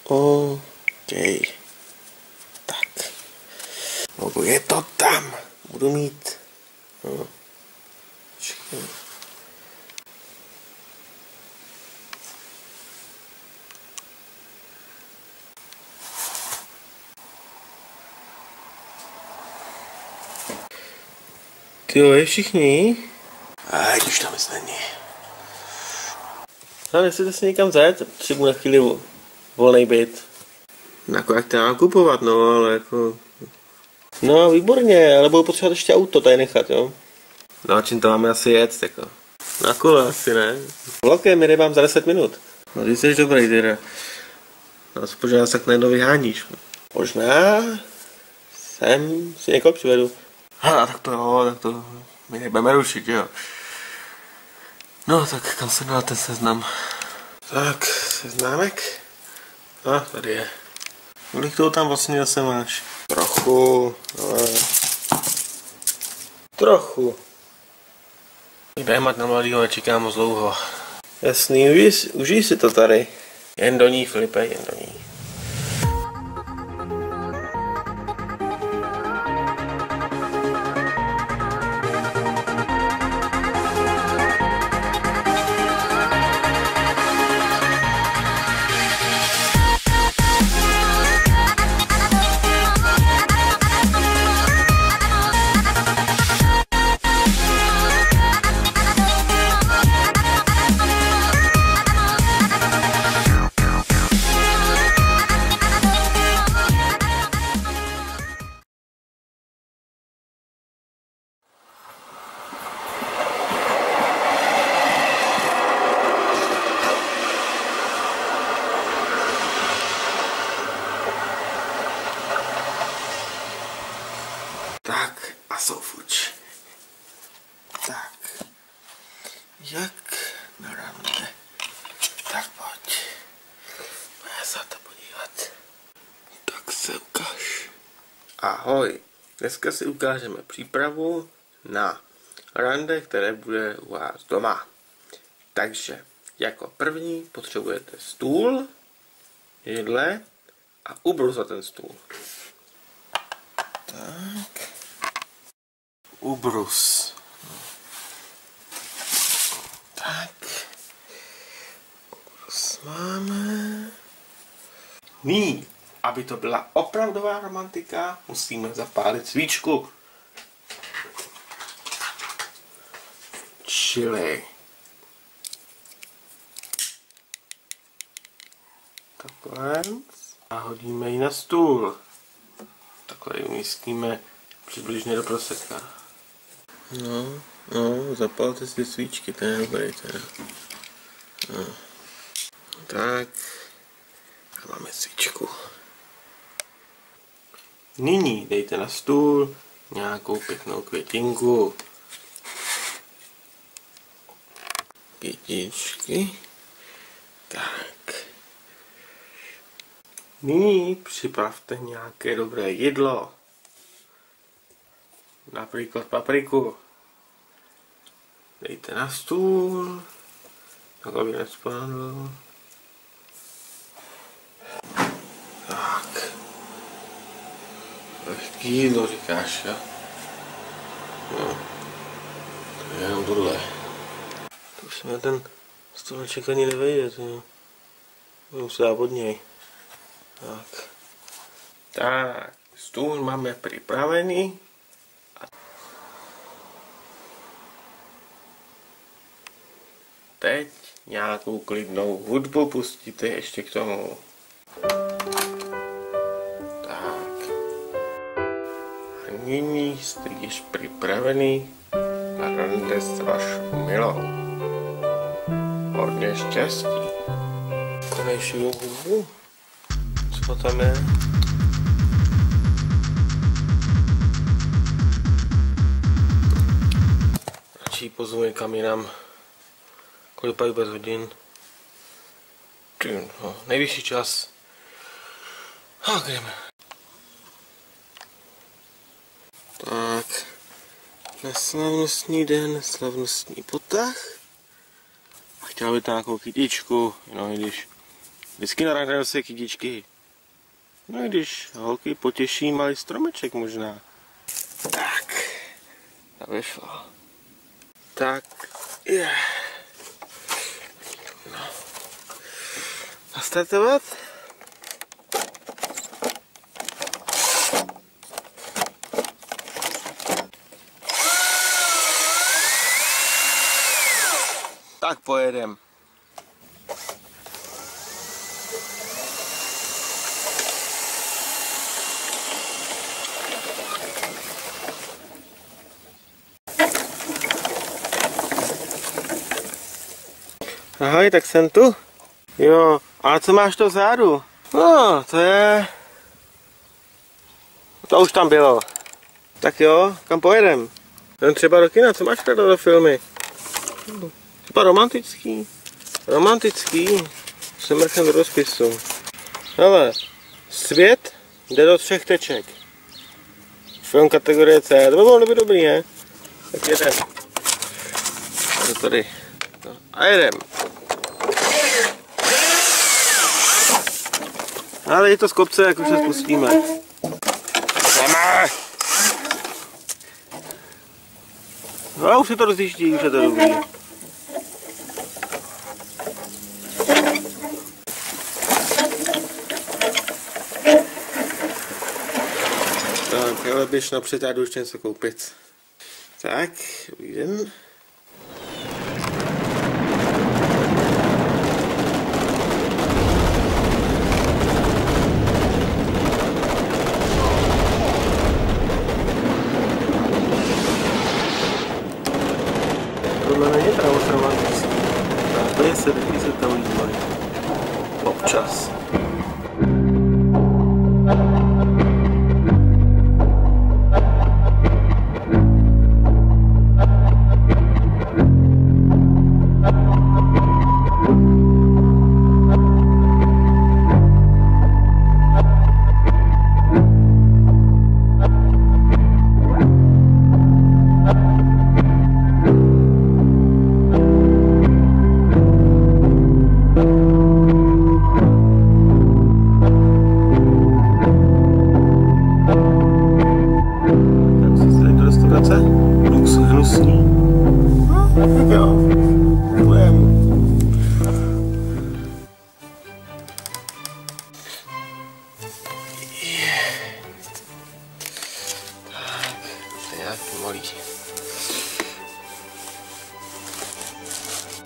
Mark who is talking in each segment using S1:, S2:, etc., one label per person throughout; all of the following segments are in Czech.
S1: OK. Tak. No, je to tam. Budu mít. No. Tyjo, je všichni? A když tam nic není. No, nechcete si někam zajet? Potřebuji na chvíli volnej byt. Jako jak to mám kupovat, no, ale jako... No, výborně, ale budu potřebovat ještě auto tady nechat, jo. No a čím to máme asi jet, jako? Na kole asi, ne? Vlakem jede vám za 10 minut. No, ty jsi dobrý, teda. No, aspoň nás tak najednou vyháníš. Možná... Sem si někoho přivedu. Tak to jo, tak to... My nebudeme rušit, jo. No, tak kam se dá ten seznam? Tak, seznámek. Tady je. Kolik toho tam vlastně zase máš? Trochu, ale... Trochu. Jdeme na mladýho, nečekám moc dlouho. Jasný, užij si to tady. Jen do ní, Filipe, jen do ní. Tak a jsou fuč. Tak. Jak na rande? Tak pojď. Pojď se to podívat. Tak se ukáž. Ahoj. Dneska si ukážeme přípravu na rande, které bude u vás doma. Takže jako první potřebujete stůl, židle a ubrus za ten stůl. Tak. Ubrus. Tak. Ubrus máme. Nyní, aby to byla opravdová romantika, musíme zapálit svíčku. Čili. Takhle. A hodíme ji na stůl. Takhle ji umístíme přibližně do proseka. No, zapalte si svíčky, to je dobrý teda. No. Tak. A máme svíčku. Nyní dejte na stůl nějakou pěknou květinku. Květičky. Tak. Nyní připravte nějaké dobré jídlo. Například papriku. Dejte na stůl. Tak aby nespadlo. Tak. Lehký jídlo říkáš, jo? No. To je jenom tohle. To už se mi ten stoleček ani nevejde, jo. Budu se dát od něj. Tak. Tak. Stůl máme připravený. Teď nějakou klidnou hudbu pustíte ještě k tomu. Tak. A nyní jste již připravený na rande s vašou milou. Hodně štěstí. Konečnou hudbu. Co tam je? Radši pozvu někam jinam. Kolik pak bez hodin? No, nejvyšší čas. Tak jdeme. Tak. Neslavnostní den, neslavnostní potah. A chtěla by nějakou kytičku, no i když Vždycky nahrajou se kytičky. No i když holky potěší malý stromeček možná. Tak. To vyšlo. Tak. Je. No. Nastartovat. Tak pojedem. Ahoj, tak jsem tu. Jo, ale co máš to vzadu? No, to je... To už tam bylo. Tak jo, kam pojedem? Jdem třeba do kina, co máš tady do filmy? Třeba romantický. Romantický. Se mrknem do rozpisu. Hele, Svět jde do 3 teček. Film kategorie C. To by bylo dobrý, ne? Tak jedem. To tady. A jedem. Ale je to z kopce, jak už se spustíme. Jdeme! No, už se to rozjíždí, už je to dobrý. Tak, ale běž napřed, já jdu ještě něco koupit. Tak, dobrý den. Tohle není pravos romantický. Právě se taky se tam líbají. Občas.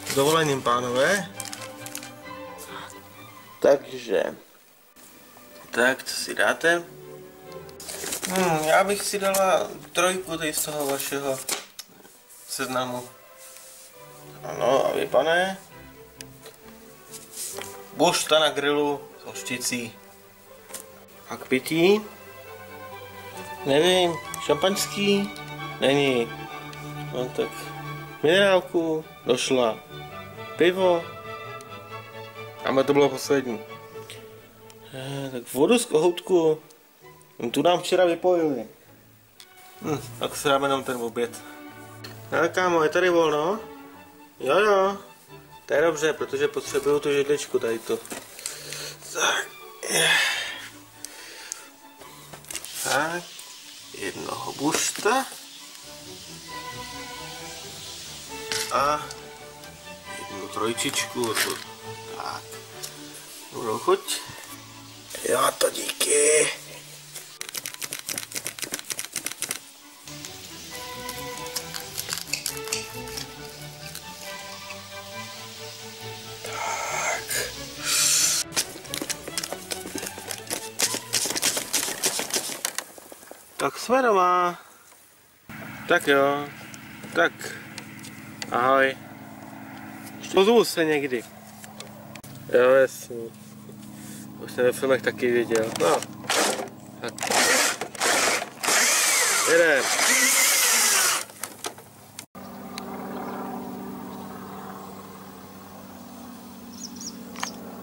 S1: S dovolením, pánové. Takže. Tak, co si dáte? Já bych si dala 3 tady z toho vašeho seznamu. Ano, a vy, pane? Bušta na grilu s hořčicí. A k pití? Nevím, šampaňský? Není. No tak minerálku došla. Pivo. A to bylo poslední. Tak vodu z kohoutku. Tu nám včera vypojili. Tak si dáme jenom ten oběd. Ale kámo, je tady volno? Jo. To je dobře, protože potřebuju tu židličku tady to. Tak. Tak. Jednoho bušta. A jednu trojčičku. Tak. Dobrou chuť. Jo, to díky. Tak jsme doma. Tak jo. Tak. Ahoj. Ozvu se někdy. Jo, jasný. Už jsem ve filmech taky viděl. No. Tak. Jedem.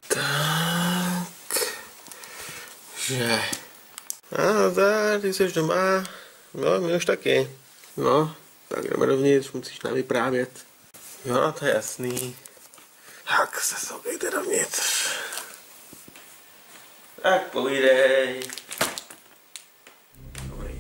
S1: Tak. Že. A tady jsi doma. No, my už taky. No, tak jdeme dovnitř, musíš nám vyprávět. Jo, to je jasný. Tak se soukejte dovnitř. Tak povídej. Dobrý.